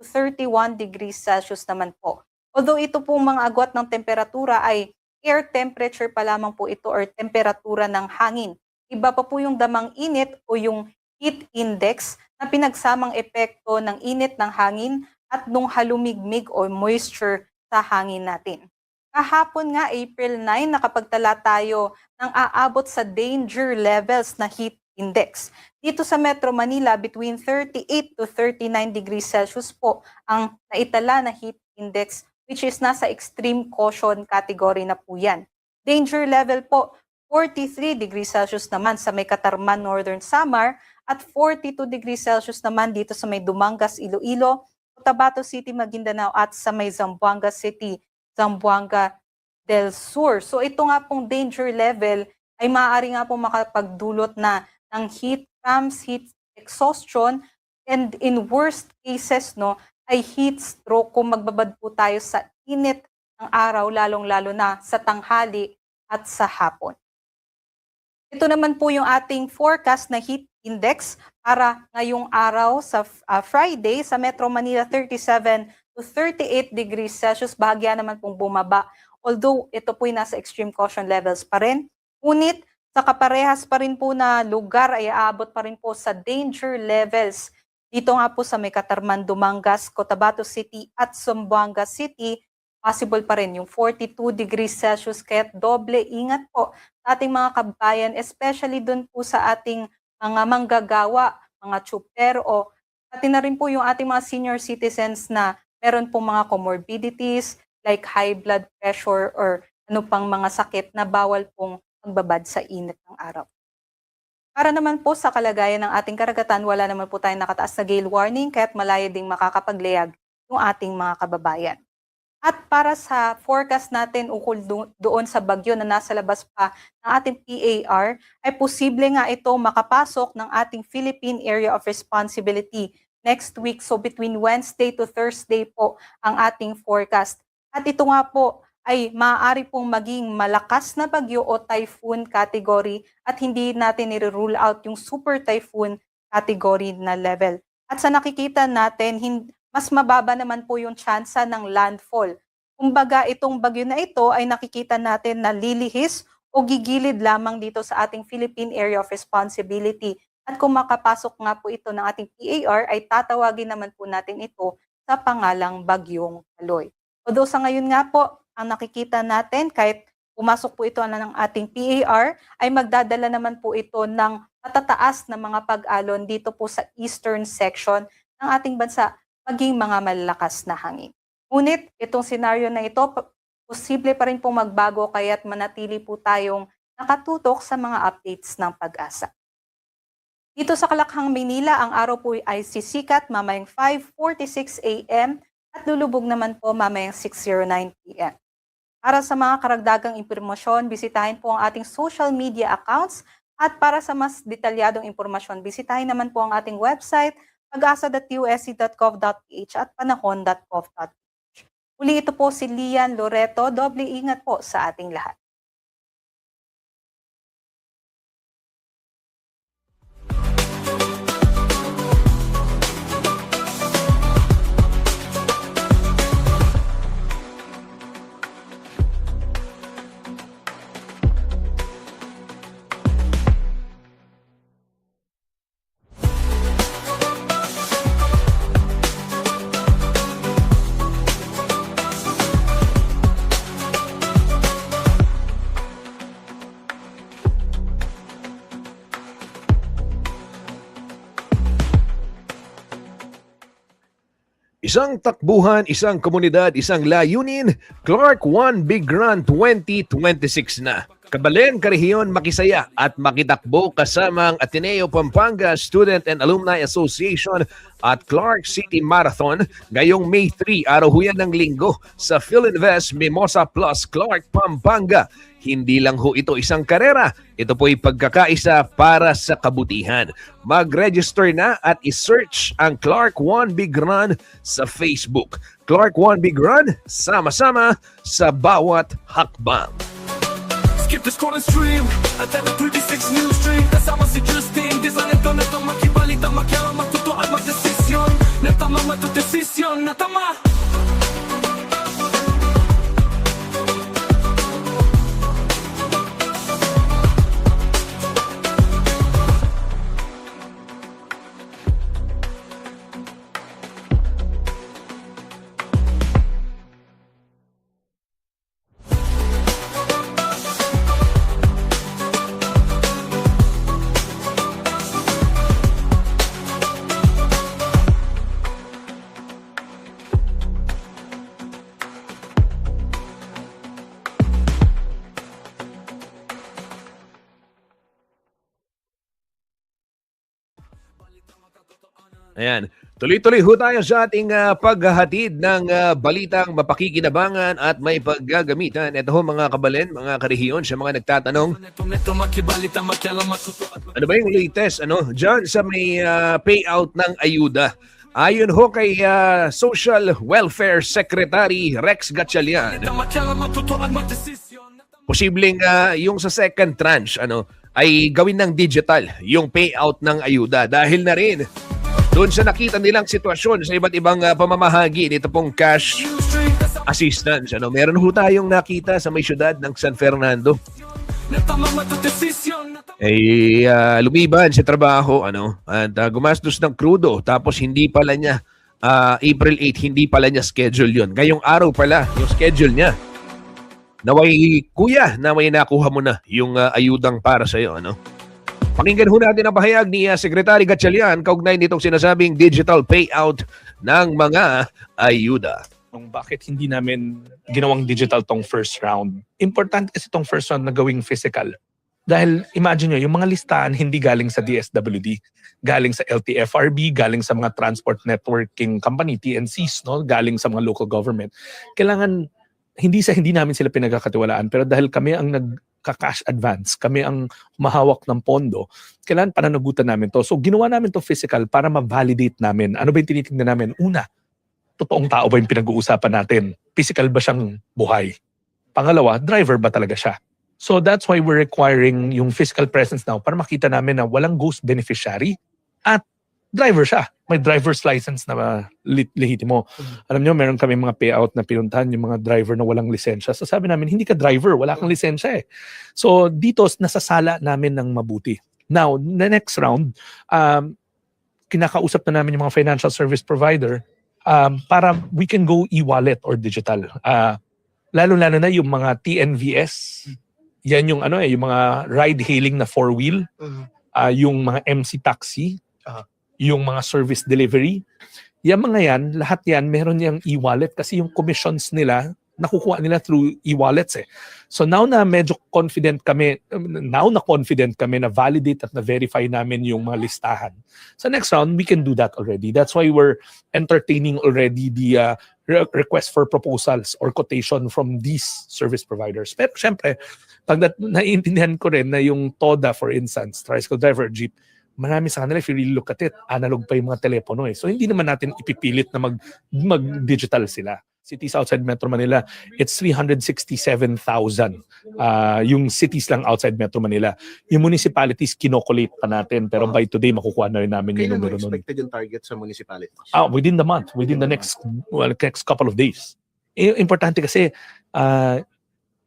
to 31 degrees Celsius naman po. Although ito pong mga agwat ng temperatura ay air temperature pa lamang po ito or temperatura ng hangin. Iba pa po yung damang init o yung heat index na pinagsamang epekto ng init ng hangin at nung halumigmig o moisture sa hangin natin. Kahapon nga, April 9, nakapagtala tayo ng aabot sa danger levels na heat index. Dito sa Metro Manila, between 38 to 39 degrees Celsius po ang naitala na heat index, which is nasa extreme caution category na po yan. Danger level po, 43 degrees Celsius naman sa may Catarman, Northern Samar, at 42 degrees Celsius naman dito sa may Dumangas, Iloilo, Cotabato City, Maguindanao, at sa may Zamboanga City, Zamboanga del Sur. So ito nga pong danger level ay maaari nga pong makapagdulot na ng heat cramps, heat exhaustion, and in worst cases, ay heat stroke kung magbabad po tayo sa init ng araw, lalong-lalo na sa tanghali at sa hapon. Ito naman po yung ating forecast na heat index para ngayong araw sa Friday sa Metro Manila, 37 to 38 degrees Celsius. Bahagya naman pong bumaba. Although ito po nasa extreme caution levels pa rin. Ngunit sa kaparehas pa rin po na lugar ay aabot pa rin po sa danger levels. Dito nga po sa may Catarman, Dumangas, Cotabato City at Zamboanga City, possible pa rin yung 42 degrees Celsius. Kaya doble ingat po sa ating mga kabayan, especially dun po sa ating mga manggagawa, mga tsuper, pati na rin po yung ating mga senior citizens na meron pong mga comorbidities like high blood pressure or ano pang mga sakit na bawal pong magbabad sa init ng araw. Para naman po sa kalagayan ng ating karagatan, wala naman po tayong nakataas na gale warning kaya't malaya ding makakapaglayag yung ating mga kababayan. At para sa forecast natin ukol doon sa bagyo na nasa labas pa ng ating PAR, ay posible nga ito makapasok ng ating Philippine Area of Responsibility next week. So between Wednesday to Thursday po ang ating forecast. At ito nga po ay maaari pong maging malakas na bagyo o typhoon category at hindi natin nire-rule out yung super typhoon category na level. At sa nakikita natin, mas mababa naman po yung tsansa ng landfall. Kumbaga, itong bagyo na ito ay nakikita natin na lilihis o gigilid lamang dito sa ating Philippine Area of Responsibility. At kung makapasok nga po ito ng ating PAR, ay tatawagin naman po natin ito sa pangalang Bagyong Aloy. Although sa ngayon nga po, ang nakikita natin, kahit pumasok po ito ng ating PAR, ay magdadala naman po ito ng matataas na mga pag-alon dito po sa eastern section ng ating bansa, maging mga malalakas na hangin. Ngunit itong senaryo na ito, posible pa rin pong magbago kaya't manatili po tayong nakatutok sa mga updates ng Pag-asa. Dito sa Kalakhang, Maynila, ang araw po ay sisikat mamayang 5:46 a.m. at lulubog naman po mamayang 6:09 p.m. Para sa mga karagdagang impormasyon, bisitahin po ang ating social media accounts at para sa mas detalyadong impormasyon, bisitahin naman po ang ating website pag-asa.usc.gov.ph at panahon.gov.ph. Uli ito po si Lian Loreto. Doble ingat po sa ating lahat. Isang takbuhan, isang komunidad, isang layunin, Clark One Big Run 2026 na. Kabalen, Karehiyon, makisaya at makitakbo kasama ang Ateneo Pampanga Student and Alumni Association at Clark City Marathon ngayong May 3, araw huyan ng linggo sa PhilInvest Mimosa Plus Clark, Pampanga. Hindi lang ho ito isang karera, ito po'y pagkakaisa para sa kabutihan. Mag-register na at isearch ang Clark One Big Run sa Facebook. Clark One Big Run, sama-sama sa bawat hakbang. Skip the scroll and stream at the 36 news stream. Kasama si Justin, di sa neto makibalita, makialam, magtuto at magdesisyon. Natama matudesisyon, natama. Ayan. Tuloy-tuloy ho tayo sa ating paghahatid ng balitang mapakikinabangan at may paggagamitan. Ito ho mga kabalen, mga karehiyon, sa mga nagtatanong. Ano ba yung latest? Diyan sa may payout ng ayuda Ayon ho kay Social Welfare Secretary Rex Gatchalian, posibleng yung sa second tranche ay gawin ng digital yung payout ng ayuda dahil na rin doon sa nakita nilang sitwasyon sa iba't ibang pamamahagi nito pong cash assistance. Meron ho tayong nakita sa may syudad ng San Fernando. Lumiban sa trabaho at gumastos ng krudo tapos hindi pala niya April 8 hindi pala niya schedule yun. Ngayong araw pala yung schedule niya. Naway kuya, na may nakuha mo na yung ayudang para sa iyo. Pakinggan ho natin ang pahayag ni Secretary Gatchalian kaugnay nitong sinasabing digital payout ng mga ayuda. Bakit hindi namin ginawang digital tong first round? Importante kasi tong first round na gawing physical. Dahil imagine nyo, yung mga listahan hindi galing sa DSWD, galing sa LTFRB, galing sa mga transport networking company, TNCs, galing sa mga local government. Kailangan, hindi namin sila pinagkakatiwalaan, pero dahil kami ang nagka-cash advance, kami ang humahawak ng pondo, kailangan pananagutan namin to. So ginawa namin to physical para ma-validate namin. Ano ba yung tinitingnan namin? Una, totoong tao ba yung pinag-uusapan natin? Physical ba siyang buhay? Pangalawa, driver ba talaga siya? So that's why we're requiring yung physical presence now para makita namin na walang ghost beneficiary at driver siya. May driver's license na lehitimo. Alam nyo, meron kami mga payout na pinuntahan yung mga driver na walang lisensya. So sabi namin, hindi ka driver, wala kang lisensya eh. So dito, nasasala namin ng mabuti. Now, the next round, kinakausap na namin yung mga financial service provider para we can go e-wallet or digital. Lalo-lalo na yung mga TNVS, yan yung yung mga ride-hailing na four-wheel, yung mga MC taxi, yung mga service delivery. Yung mga yan, lahat yan, meron yung e-wallet kasi yung commissions nila, nakukuha nila through e-wallets eh. So now na medyo confident kami, na validate at na-verify namin yung mga listahan. Sa next round, we can do that already. That's why we're entertaining already the request for proposals or quotation from these service providers. Pero syempre, pag naiintindihan ko rin na yung TODA, for instance, tricycle driver, jeep, marami sa kanila, if you really look at it, analog pa yung mga telepono eh. So hindi naman natin ipipilit na mag-digital sila. Cities outside Metro Manila, it's 367,000. Yung cities lang outside Metro Manila. Yung municipalities, kinokolate pa natin. Pero by today, makukuha na rin namin yung numero nun. Kailan mo expected yung target sa municipalities? Within the month. Within the next couple of days. Importante kasi,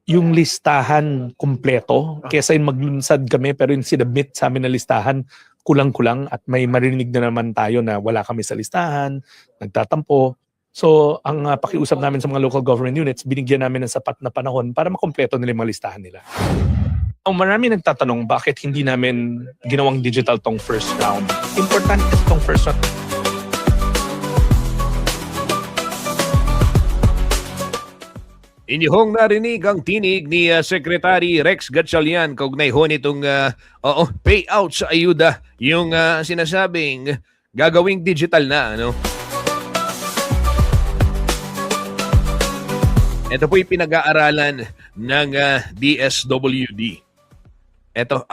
yung listahan kumpleto, kesa yung maglunsad kami, pero yung sinubmit sa amin na listahan, kulang-kulang at may marinig na naman tayo na wala kami sa listahan, nagtatampo. So, ang pakiusap namin sa mga local government units, binigyan namin ng sapat na panahon para makompleto nila yung mga listahan nila. Marami nagtatanong bakit hindi namin ginawang digital tong first round. Importante tong first round. Inyong narinig ang tinig ni Secretary Rex Gatchalian kaugnay ho nitong payout sa ayuda, yung sinasabing gagawing digital na. Ito po'y pinag-aaralan ng DSWD. Ito,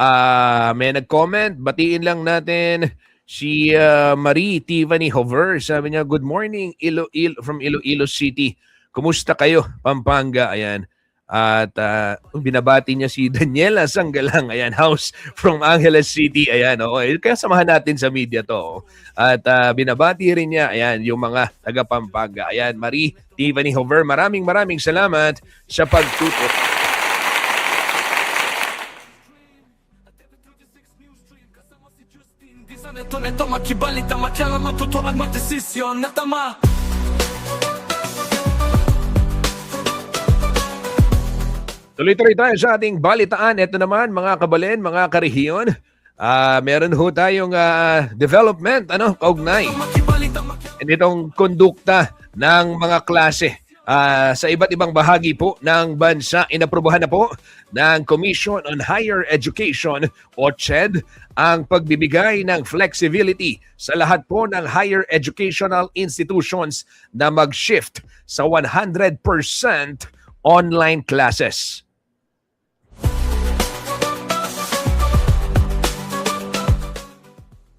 may nag-comment, batiin lang natin si Marie Tiffany Hover. Sabi niya, good morning from Iloilo City. Kumusta kayo, Pampanga? Ayan. At binabati niya si Daniela Sanggalang. Ayan, house from Angeles City. Ayan, kaya samahan natin sa media to. At binabati rin niya, ayan, yung mga taga Pampanga. Ayan, Marie Tiffany Hover, maraming salamat sa pagtutok. Tuloy-tuloy tayo sa ating balitaan. Ito naman, mga kabalen, mga karehiyon. Meron ho tayong development, kaugnay. Itong kondukta ng mga klase sa iba't ibang bahagi po ng bansa. Inaprubahan na po ng Commission on Higher Education o CHED ang pagbibigay ng flexibility sa lahat po ng higher educational institutions na mag-shift sa 100% online classes.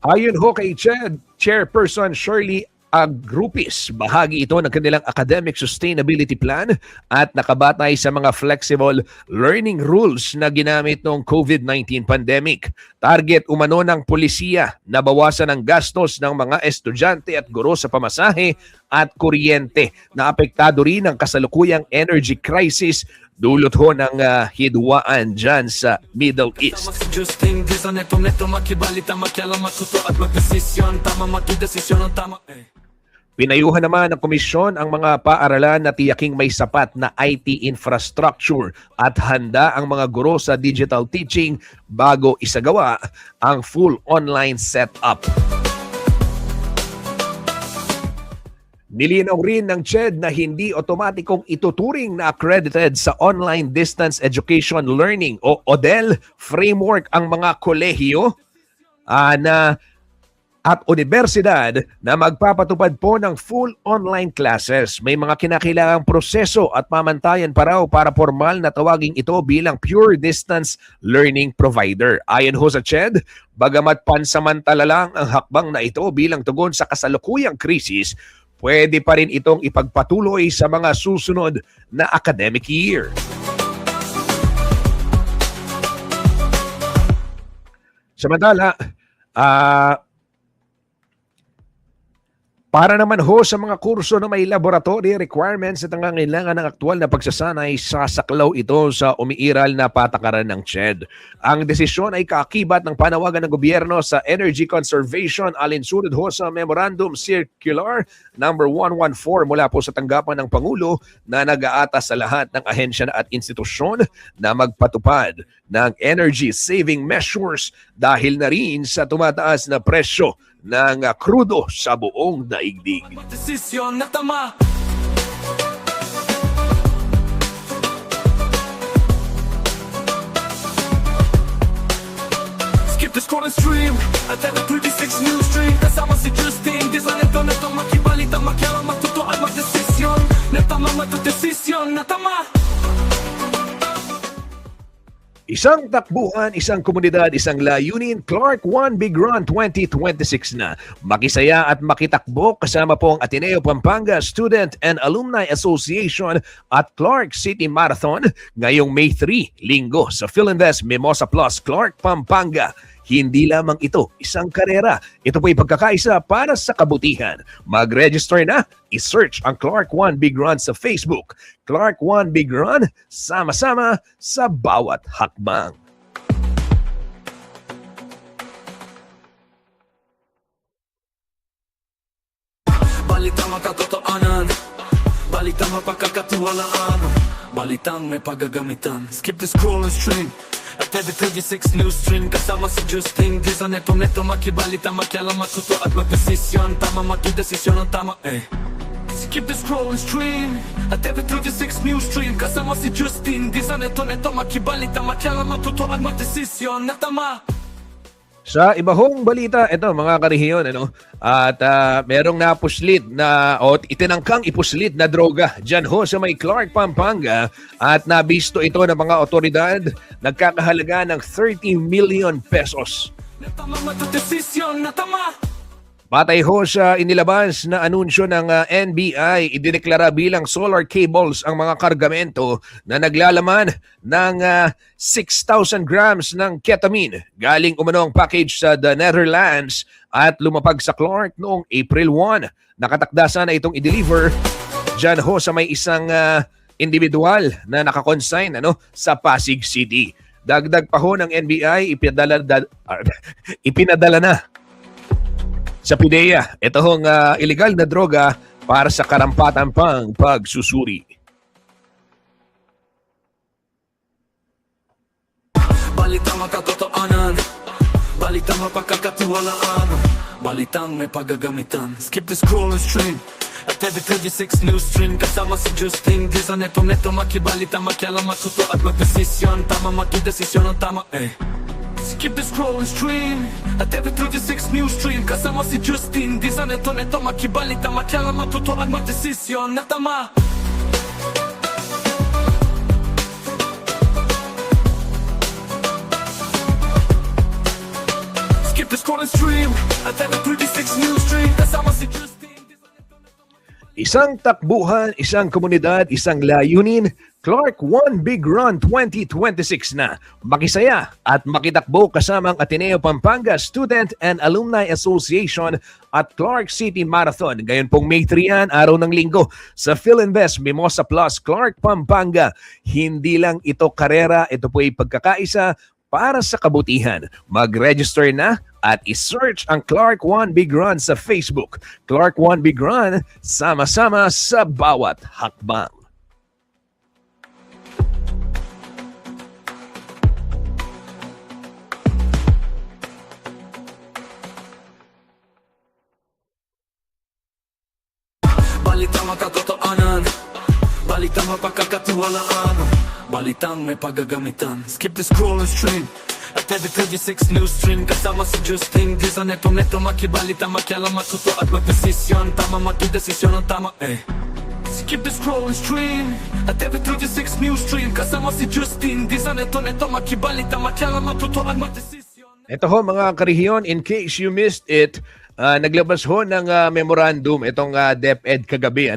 Ayon ho kay CHED Chairperson Shirley Agrupis. Bahagi ito ng kanilang Academic Sustainability Plan at nakabatay sa mga flexible learning rules na ginamit noong COVID-19 pandemic. Target umano ng pulisiya na bawasan ang gastos ng mga estudyante at guro sa pamasahe at kuryente na apektado rin ng kasalukuyang energy crisis dulot ho ng hidwaan dyan sa Middle East. Tama si Justin, di sa neto makibalita, makialam, matuto at magdesisyon. Tama magdesisyon ang tama. Pinayuhan naman ng komisyon ang mga paaralan na tiyaking may sapat na IT infrastructure at handa ang mga guro sa digital teaching bago isagawa ang full online setup. Nilinaw rin ng CHED na hindi otomatikong ituturing na accredited sa Online Distance Education Learning o ODEL framework ang mga kolehiyo at universidad na magpapatupad po ng full online classes. May mga kinakailangang proseso at pamantayan pa raw para formal na tawaging ito bilang pure distance learning provider. Ayon ho sa CHED, bagamat pansamantala lang ang hakbang na ito bilang tugon sa kasalukuyang krisis, pwede pa rin itong ipagpatuloy sa mga susunod na academic year. Samantala, para naman ho sa mga kurso na may laboratory requirements at nangangailangan ng aktual na pagsasanay, sasaklaw ito sa umiiral na patakaran ng CHED. Ang desisyon ay kaakibat ng panawagan ng gobyerno sa energy conservation alinsunod ho sa Memorandum Circular number 114 mula po sa tanggapan ng Pangulo na nag-aatas sa lahat ng ahensya at institusyon na magpatupad ng energy saving measures dahil na rin sa tumataas na presyo ng krudo sa buong daigdig. Desisyon na tama. Skip the scroll and stream at the 36 news stream. Kasama si Justin, di sa neto makibalita, makialam, matuto at magdesisyon na tama, magdesisyon na tama. Isang takbuhan, isang komunidad, isang layunin, Clark One Big Run 2026 na. Makisaya at makitakbo kasama po ang Ateneo Pampanga Student and Alumni Association at Clark City Marathon ngayong May 3, Linggo sa Philinvest Mimosa Plus, Clark, Pampanga. Hindi lamang ito isang karera. Ito po ay pagkakaisa para sa kabutihan. Mag-register na. I-search ang Clark One Big Run sa Facebook. Clark One Big Run, sama-sama sa bawat hakbang. Balitang makatotoanan, balitang mapagkakatiwalaan, balitang may paggagamitan. Skip the scroll and stream at every 36 news stream. Kasama si Justin, di sa neto makibalita, makialam, matuto at magdesisyon. Tama, magdesisyon ang tama. Skip the scroll and stream at every 36 news stream. Kasama si Justin, di sa neto makibalita, makialam, matuto at magdesisyon na tama. Sa iba hong balita, ito mga karihiyon, at merong napuslit na, o itinangkang ipuslit na droga dyan ho sa may Clark, Pampanga, at nabisto ito ng mga otoridad, nagkakahalaga ng 30 million pesos. Natama, matudesisyon, natama. Patay ho sa inilabas na anunsyo ng NBI, idineklara bilang solar cables ang mga kargamento na naglalaman ng 6,000 grams ng ketamine. Galing umano ang package sa the Netherlands at lumapag sa Clark noong April 1. Nakatakda sana itong i-deliver dyan ho sa may isang individual na nakakonsign sa Pasig City. Dagdag pa ho ng NBI, ipinadala na sa PIDEA, ito hong illegal na droga para sa karampatan pang pagsusuri. Balitang makatotoanan, balitang mapagkakatiwalaan, balitang may paggagamitan. Skip the scroll and stream at every 36 news stream. Kasama si Justin, di sa neto makibalita, makialam, matuto at magdesisyon. Tama, magdesisyon ang tama. Skip the scroll and stream at every 36 news stream. Kasama si Justin, di sa neto makibalita, makialam, matuto at magdesisyon na tama. Skip the scroll and stream at every 36 news stream. Kasama si Justin. Isang takbuhan, isang komunidad, isang layunin, Clark One Big Run 2026 na. Makisaya at makitakbo kasamang Ateneo Pampanga Student and Alumni Association at Clark City Marathon. Ngayon pong May 3 yan, araw ng linggo, sa Philinvest Mimosa Plus, Clark, Pampanga. Hindi lang ito karera, ito po ay pagkakaisa para sa kabutihan. Mag-register na at isearch ang Clark One Big Run sa Facebook. Clark One Big Run, sama-sama sa bawat hakbang. Balitang makatotohanan, balitang mapagkakatiwalaan, balitang may paggagamitan. Skip the scroll and stream at every 36 news stream. Kasama si Justin Di sa neto makibalita, makialam, matuto at magdesisyon. Tama magdesisyon ang tama Skip the scroll and stream at every 36 news stream. Kasama si Justin Di sa neto makibalita, makialam, matuto at magdesisyon. Ito ho mga karehiyon, in case you missed it, naglabas ho ng memorandum itong DepEd kagabi.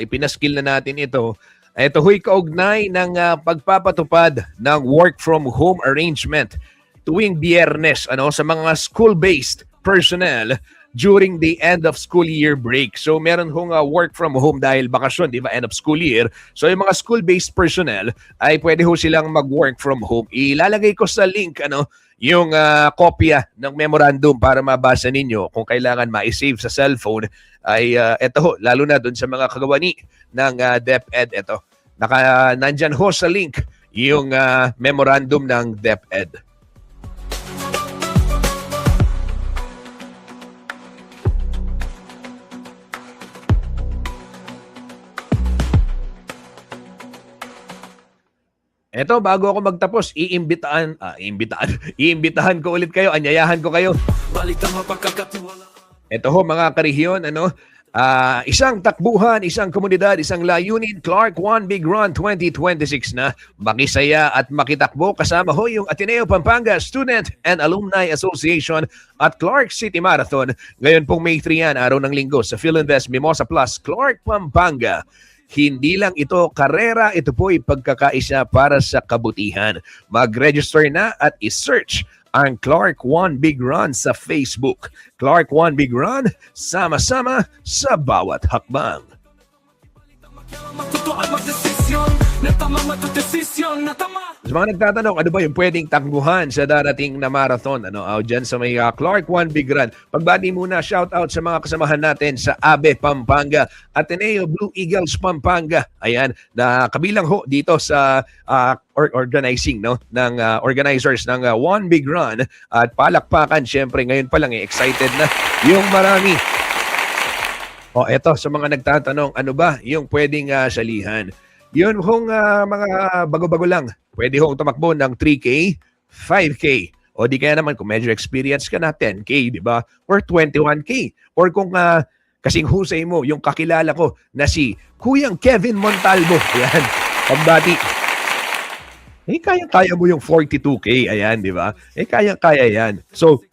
Ipinaskil na natin ito. Ito ho'y kaugnay ng pagpapatupad ng work from home arrangement tuwing Biyernes sa mga school-based personnel during the end of school year break. So meron hong work from home dahil bakasyon, di ba, end of school year. So yung mga school-based personnel ay pwede ho silang mag-work from home. Ilalagay ko sa link yung kopya ng memorandum para mabasa ninyo. Kung kailangan ma-save sa cellphone ay eto ho, lalo na dun sa mga kagawani ng DepEd. Eto, nandyan ho sa link yung memorandum ng DepEd. Eto, bago ako magtapos, iimbitahan ko ulit kayo, anyayahan ko kayo. Balitang mapagkakatiwalaan. Ito ho mga karehiyon, isang takbuhan, isang komunidad, isang layunin, Clark One Big Run 2026 na. Makisaya at makitakbo kasama ho yung Ateneo Pampanga Student and Alumni Association at Clark City Marathon. Ngayon pong May 3 yan, araw ng linggo sa Philinvest Mimosa Plus, Clark, Pampanga. Hindi lang ito karera, ito po ay pagkakaisa para sa kabutihan. Mag-register na at isearch ang Clark One Big Run sa Facebook. Clark One Big Run, sama-sama sa bawat hakbang. Matuto at magdesisyon na tama, magdesisyon na tama. Sa mga nagtatanong, ano ba yung pwedeng takbuhan sa darating na marathon? Dyan sa may Clark One Big Run. Pagbati muna, shout out sa mga kasamahan natin sa ABE Pampanga, Ateneo Blue Eagles Pampanga. Ayan, na kabilang ho dito sa organizing ng organizers ng One Big Run. At palakpakan, syempre ngayon pa lang excited na yung marami. Eto, sa mga nagtatanong, ano ba yung pwedeng salihan? Yun hong mga bago-bago lang. Pwede hong tumakbo ng 3K, 5K. O di kaya naman kung medyo experience ka na, 10K, di ba? Or 21K. Or kung kasing husay mo, yung kakilala ko na si Kuyang Kevin Montalvo. Ayan, pambati. Kaya-kaya mo yung 42K. Ayan, di ba? Kaya-kaya yan. So,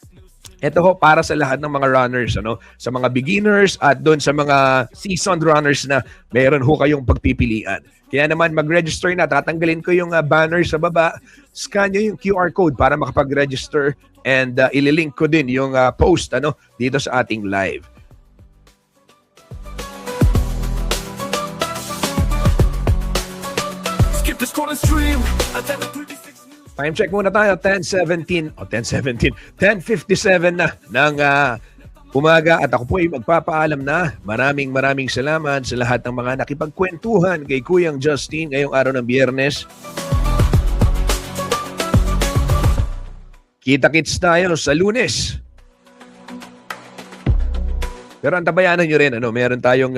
ito ho para sa lahat ng mga runners, sa mga beginners at doon sa mga seasoned runners na meron ho kayong pagpipilian. Kaya naman mag-register na, tatanggalin ko yung banner sa baba, scan nyo yung QR code para makapag-register and ililink ko din yung post dito sa ating live. Skip the scroll and stream at every 36 news. Time check muna tayo, 10:57 na ng umaga at ako po ay magpapaalam na. Maraming salamat sa lahat ng mga nakipagkwentuhan kay Kuyang Justin ngayong araw ng Biyernes. Kita-kits tayo sa Lunes. Pero antabayanan nyo rin, meron tayong,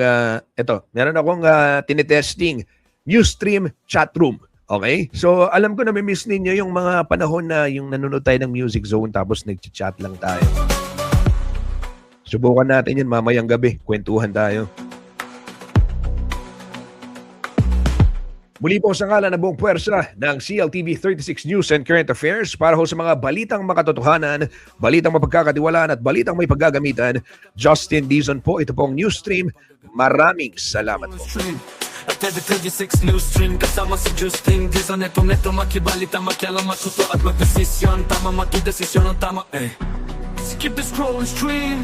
meron akong tinitesting Newsstream chatroom. Okay? So, alam ko na may miss ninyo yung mga panahon na yung nanonood tayo ng Music Zone tapos nag-chat lang tayo. Subukan natin yun mamayang gabi. Kwentuhan tayo. Muli po sa ngalan ng buong puwersa ng CLTV 36 News and Current Affairs para ho sa mga balitang makatotohanan, balitang mapagkakatiwalaan at balitang may paggagamitan. Justin Dizon po, ito pong Newsstream. Maraming salamat po. Stream at TV36 News Stream kasama si Justin Dizon. Neto makibalita, makialam, matuto at magdesisyon. Tama, magdesisyon ang tama. Skip the scroll and stream.